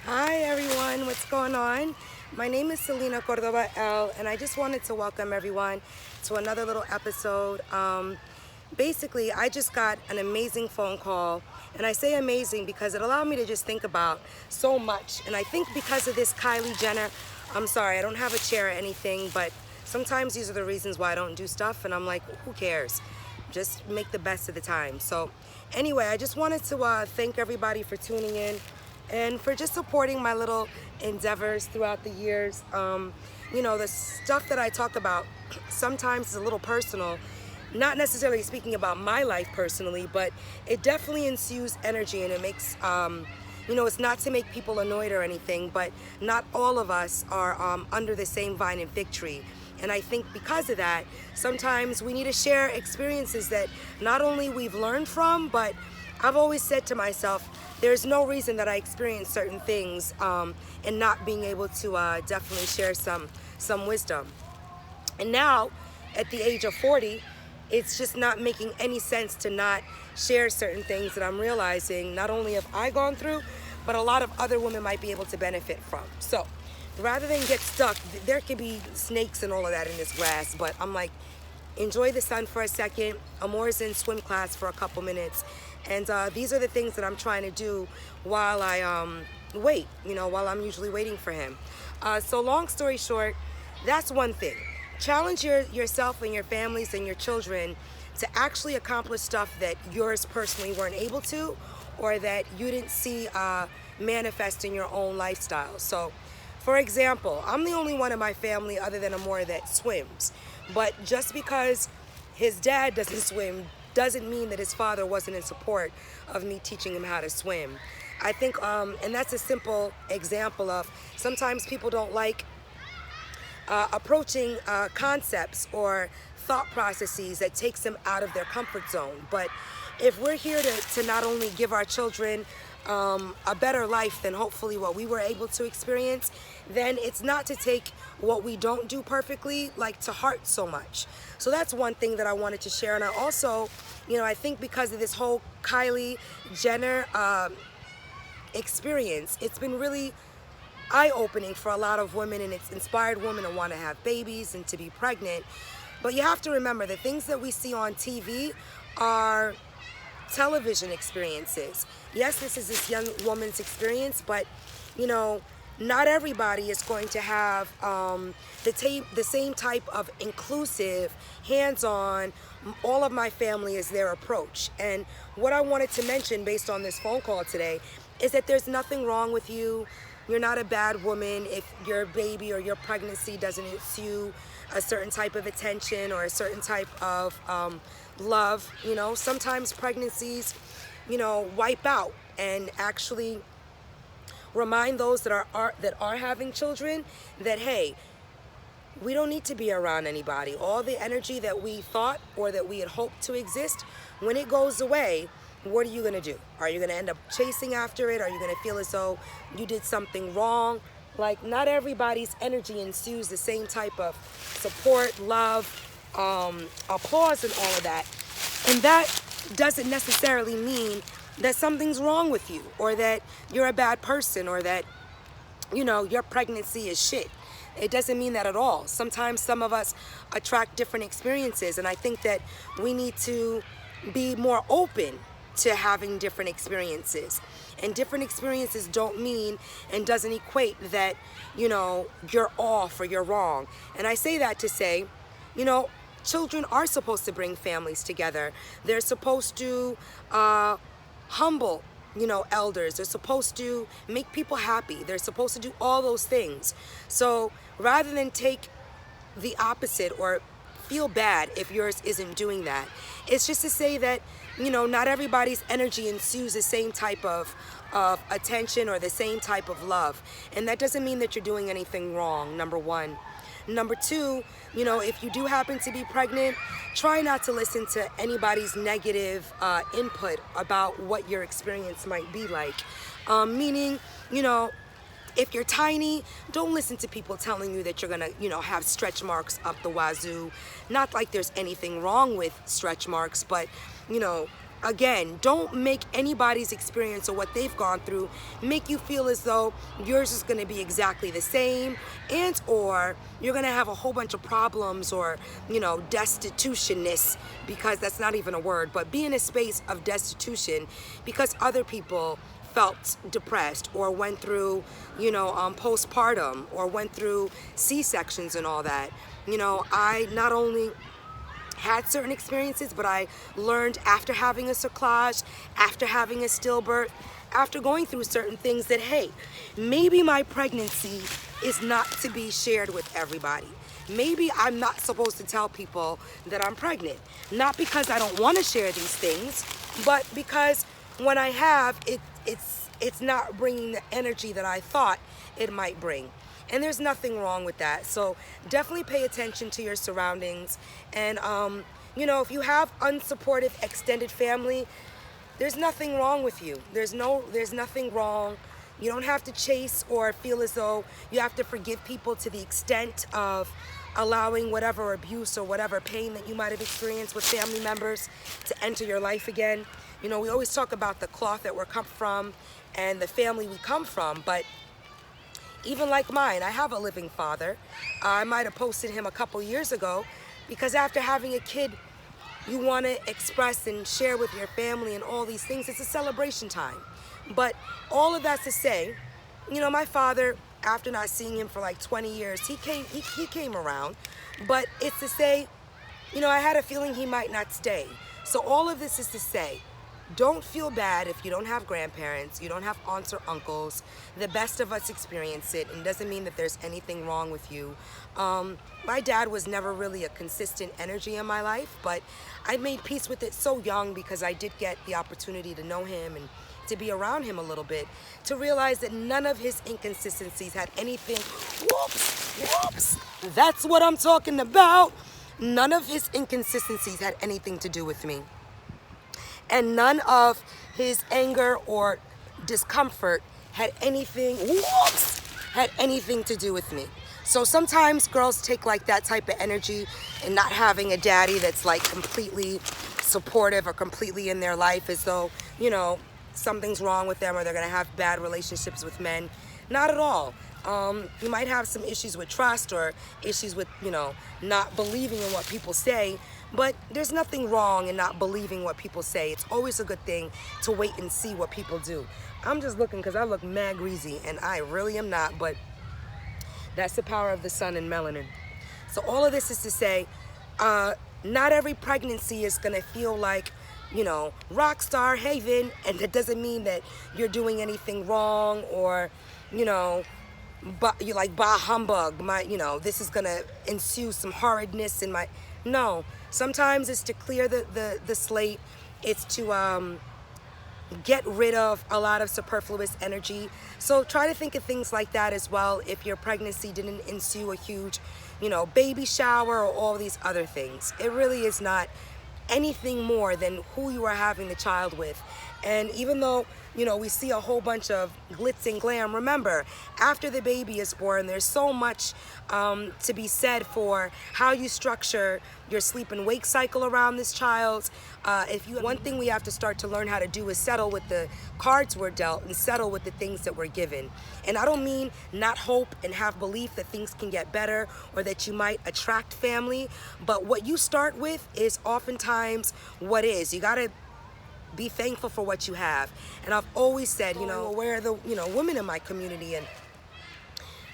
Hi everyone, what's going on? My name is Celina Cordoba and I just wanted to welcome everyone to another little episode. Basically, I just got an amazing phone call, and I say amazing because it allowed me to just think about so much. And I think because of this Kylie Jenner, I'm sorry, I don't have a chair or anything, but sometimes these are the reasons why I don't do stuff, and I'm like, who cares? Just make the best of the time. So anyway, I just wanted to thank everybody for tuning in and for just supporting my little endeavors throughout the years. The stuff that I talk about sometimes is a little personal, not necessarily speaking about my life personally, but it definitely ensues energy, and it makes, it's not to make people annoyed or anything, but not all of us are under the same vine and fig tree. And I think because of that, sometimes we need to share experiences that not only we've learned from, but I've always said to myself, there's no reason that I experience certain things and not being able to definitely share some wisdom. And now, at the age of 40, it's just not making any sense to not share certain things that I'm realizing not only have I gone through, but a lot of other women might be able to benefit from. So rather than get stuck, there could be snakes and all of that in this grass, but I'm like, enjoy the sun for a second. Amor's in swim class for a couple minutes. And these are the things that I'm trying to do while I wait, while I'm usually waiting for him. So long story short, that's one thing. Challenge yourself and your families and your children to actually accomplish stuff that yours personally weren't able to, or that you didn't see manifest in your own lifestyle. So, for example, I'm the only one in my family other than Amor that swims. But just because his dad doesn't swim doesn't mean that his father wasn't in support of me teaching him how to swim. I think, and that's a simple example of sometimes people don't like approaching concepts or thought processes that takes them out of their comfort zone. But if we're here to not only give our children a better life than hopefully what we were able to experience, then it's not to take what we don't do perfectly like to heart so much. So that's one thing that I wanted to share. And I also, I think because of this whole Kylie Jenner experience, it's been really eye-opening for a lot of women, and it's inspired women to want to have babies and to be pregnant. But you have to remember, the things that we see on TV are television experiences. Yes, this is this young woman's experience, but not everybody is going to have the same type of inclusive, hands-on, all of my family is their approach. And what I wanted to mention based on this phone call today is that there's nothing wrong with you. You're not a bad woman if your baby or your pregnancy doesn't ensue a certain type of attention or a certain type of love. Sometimes pregnancies, wipe out, and actually remind those that are having children that, hey, we don't need to be around anybody. All the energy that we thought or that we had hoped to exist, when it goes away, what are you going to do? Are you going to end up chasing after it? Are you going to feel as though you did something wrong? Like, not everybody's energy ensues the same type of support, love, applause, and all of that. And that doesn't necessarily mean that something's wrong with you, or that you're a bad person, or that, your pregnancy is shit. It doesn't mean that at all. Sometimes some of us attract different experiences, and I think that we need to be more open to having different experiences. And different experiences don't mean and doesn't equate that, you're off or you're wrong. And I say that to say, children are supposed to bring families together. They're supposed to humble, elders. They're supposed to make people happy. They're supposed to do all those things. So rather than take the opposite or feel bad if yours isn't doing that, it's just to say that, not everybody's energy ensues the same type of attention or the same type of love. And that doesn't mean that you're doing anything wrong, number one. Number two, if you do happen to be pregnant, try not to listen to anybody's negative input about what your experience might be like. Meaning, if you're tiny, don't listen to people telling you that you're gonna, have stretch marks up the wazoo. Not like there's anything wrong with stretch marks, but, again, don't make anybody's experience or what they've gone through make you feel as though yours is going to be exactly the same, and or you're going to have a whole bunch of problems or, destitutionness, because that's not even a word, but be in a space of destitution because other people felt depressed or went through, postpartum or went through C-sections and all that. I not only had certain experiences, but I learned after having a cerclage, after having a stillbirth, after going through certain things that, hey, maybe my pregnancy is not to be shared with everybody. Maybe I'm not supposed to tell people that I'm pregnant. Not because I don't want to share these things, but because when I have, it's not bringing the energy that I thought it might bring. And there's nothing wrong with that. So definitely pay attention to your surroundings. And, if you have unsupportive extended family, there's nothing wrong with you. There's nothing wrong. You don't have to chase or feel as though you have to forgive people to the extent of allowing whatever abuse or whatever pain that you might have experienced with family members to enter your life again. We always talk about the cloth that we're come from and the family we come from, but even like mine, I have a living father. I might have posted him a couple years ago because after having a kid, you want to express and share with your family and all these things. It's a celebration time. But all of that's to say, my father, after not seeing him for like 20 years, he came around. But it's to say, I had a feeling he might not stay. So all of this is to say, don't feel bad if you don't have grandparents, you don't have aunts or uncles. The best of us experience it, and it doesn't mean that there's anything wrong with you. My dad was never really a consistent energy in my life, but I made peace with it so young because I did get the opportunity to know him and to be around him a little bit, to realize that none of his inconsistencies had anything, whoops, that's what I'm talking about. None of his inconsistencies had anything to do with me. And none of his anger or discomfort had anything to do with me. So sometimes girls take like that type of energy and not having a daddy that's like completely supportive or completely in their life as though, something's wrong with them or they're gonna have bad relationships with men. Not at all. You might have some issues with trust or issues with, not believing in what people say, but there's nothing wrong in not believing what people say. It's always a good thing to wait and see what people do. I'm just looking because I look mad greasy, and I really am not, but that's the power of the sun and melanin. So all of this is to say, not every pregnancy is gonna feel like, rock star haven, and that doesn't mean that you're doing anything wrong or, but you're like, bah humbug, this is gonna ensue some horridness in my, no. Sometimes it's to clear the slate. It's to get rid of a lot of superfluous energy. So try to think of things like that as well if your pregnancy didn't ensue a huge, baby shower or all these other things. It really is not anything more than who you are having the child with. And even though, we see a whole bunch of glitz and glam, remember, after the baby is born, there's so much to be said for how you structure your sleep and wake cycle around this child. One thing we have to start to learn how to do is settle with the cards we're dealt and settle with the things that we're given. And I don't mean not hope and have belief that things can get better or that you might attract family, but what you start with is oftentimes what is. You gotta be thankful for what you have. And I've always said, where are the, women in my community, and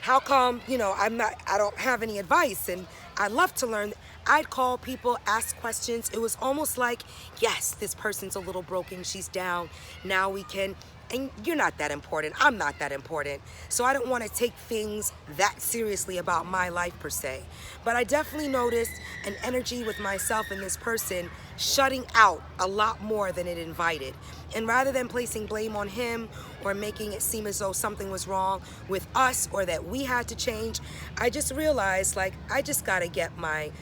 how come, I don't have any advice, and I'd love to learn. I'd call people, ask questions. It was almost like, yes, this person's a little broken, she's down, now we can, and you're not that important, I'm not that important. So I don't want to take things that seriously about my life per se. But I definitely noticed an energy with myself and this person shutting out a lot more than it invited. And rather than placing blame on him or making it seem as though something was wrong with us or that we had to change, I just realized, I just gotta get my,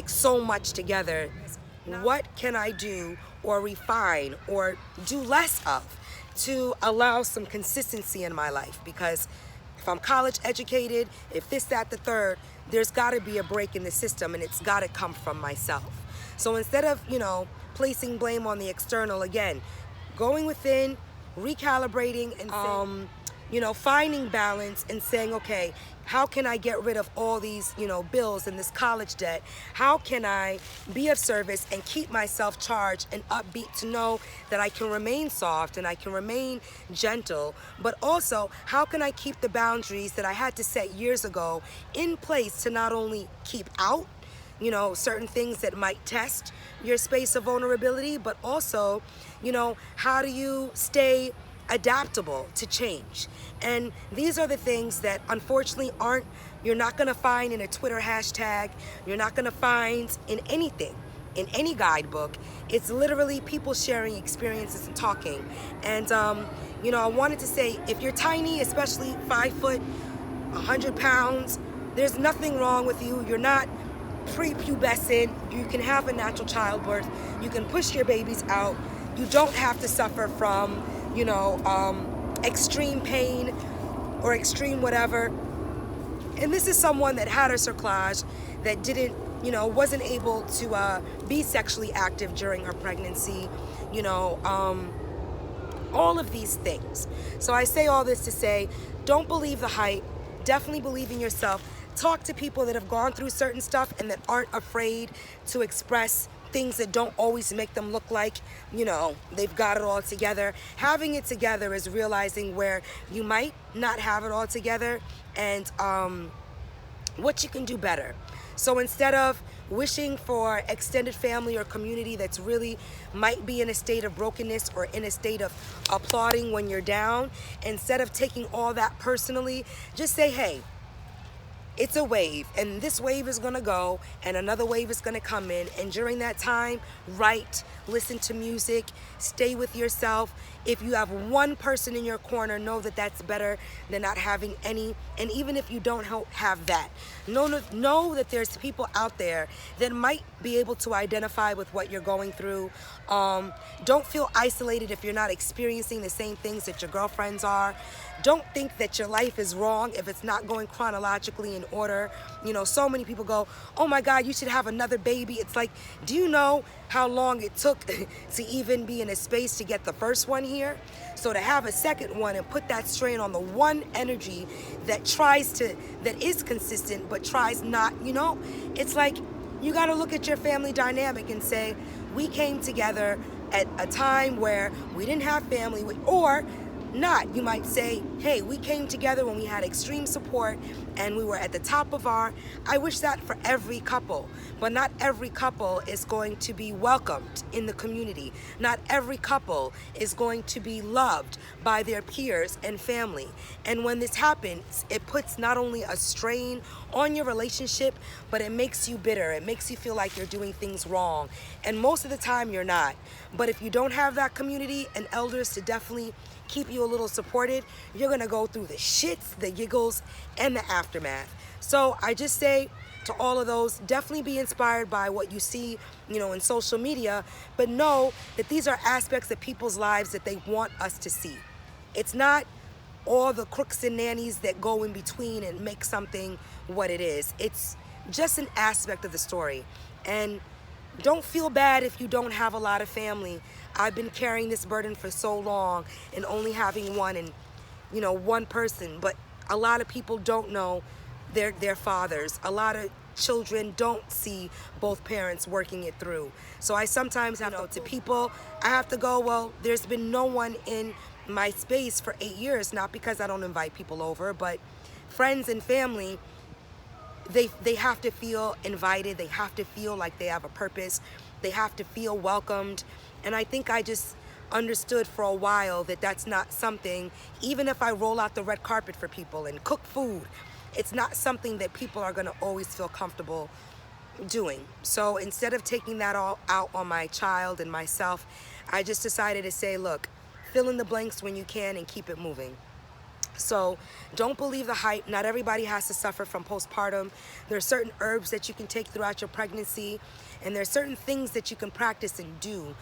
so much together. What can I do or refine or do less of to allow some consistency in my life? Because if I'm college educated, if this, that, the third, there's gotta be a break in the system, and it's gotta come from myself. So instead of, placing blame on the external. Again, going within, recalibrating, and finding balance and saying, okay, how can I get rid of all these, bills and this college debt? How can I be of service and keep myself charged and upbeat to know that I can remain soft and I can remain gentle, but also how can I keep the boundaries that I had to set years ago in place to not only keep out, certain things that might test your space of vulnerability, but also, how do you stay adaptable to change? And these are the things that unfortunately you're not gonna find in a Twitter hashtag, you're not gonna find in anything, in any guidebook. It's literally people sharing experiences and talking. And I wanted to say, if you're tiny, especially 5 foot, 100 pounds, there's nothing wrong with you. You're not prepubescent. You can have a natural childbirth. You can push your babies out. You don't have to suffer from extreme pain or extreme whatever. And this is someone that had a cerclage, that didn't, wasn't able to be sexually active during her pregnancy, all of these things. So I say all this to say, don't believe the hype, definitely believe in yourself. Talk to people that have gone through certain stuff and that aren't afraid to express things that don't always make them look like, they've got it all together. Having it together is realizing where you might not have it all together and what you can do better. So instead of wishing for extended family or community that's really might be in a state of brokenness or in a state of applauding when you're down, instead of taking all that personally, just say, hey, it's a wave, and this wave is gonna go, and another wave is gonna come in, and during that time, write, listen to music, stay with yourself. If you have one person in your corner, know that that's better than not having any, and even if you don't have that, know that there's people out there that might be able to identify with what you're going through. Don't feel isolated if you're not experiencing the same things that your girlfriends are. Don't think that your life is wrong if it's not going chronologically in order. So many people go, oh my God, you should have another baby. It's like, do you know how long it took to even be in a space to get the first one here? So to have a second one and put that strain on the one energy that is consistent but tries not, it's like you got to look at your family dynamic and say, we came together at a time where we didn't have family, or not. You might say, hey, we came together when we had extreme support and we were at the top of I wish that for every couple, but not every couple is going to be welcomed in the community. Not every couple is going to be loved by their peers and family. And when this happens, it puts not only a strain on your relationship, but it makes you bitter. It makes you feel like you're doing things wrong. And most of the time you're not. But if you don't have that community and elders to definitely keep you a little supported, you're gonna go through the shits, the giggles, and the aftermath. So I just say to all of those, definitely be inspired by what you see, in social media, but know that these are aspects of people's lives that they want us to see. It's not all the crooks and nannies that go in between and make something what it is. It's just an aspect of the story. And don't feel bad if you don't have a lot of family. I've been carrying this burden for so long and only having one and, one person. But a lot of people don't know their fathers. A lot of children don't see both parents working it through. So I sometimes have to people, I have to go, well, there's been no one in my space for 8 years, not because I don't invite people over, but friends and family, they have to feel invited. They have to feel like they have a purpose. They have to feel welcomed. And I think I just understood for a while that that's not something, even if I roll out the red carpet for people and cook food, it's not something that people are gonna always feel comfortable doing. So instead of taking that all out on my child and myself, I just decided to say, look, fill in the blanks when you can and keep it moving. So don't believe the hype. Not everybody has to suffer from postpartum. There are certain herbs that you can take throughout your pregnancy, and there are certain things that you can practice and do.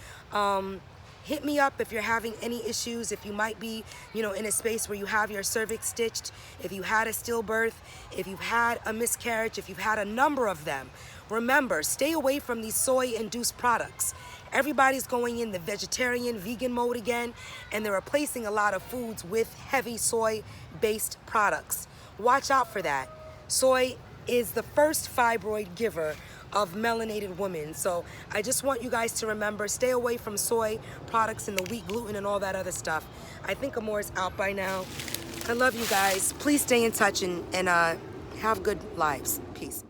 Hit me up if you're having any issues, if you might be, in a space where you have your cervix stitched, if you had a stillbirth, if you've had a miscarriage, if you've had a number of them. Remember, stay away from these soy-induced products. Everybody's going in the vegetarian, vegan mode again, and they're replacing a lot of foods with heavy soy-based products. Watch out for that. Soy is the first fibroid giver of melanated women. So I just want you guys to remember, stay away from soy products and the wheat gluten and all that other stuff. I think Amore is out by now. I love you guys. Please stay in touch and have good lives. Peace.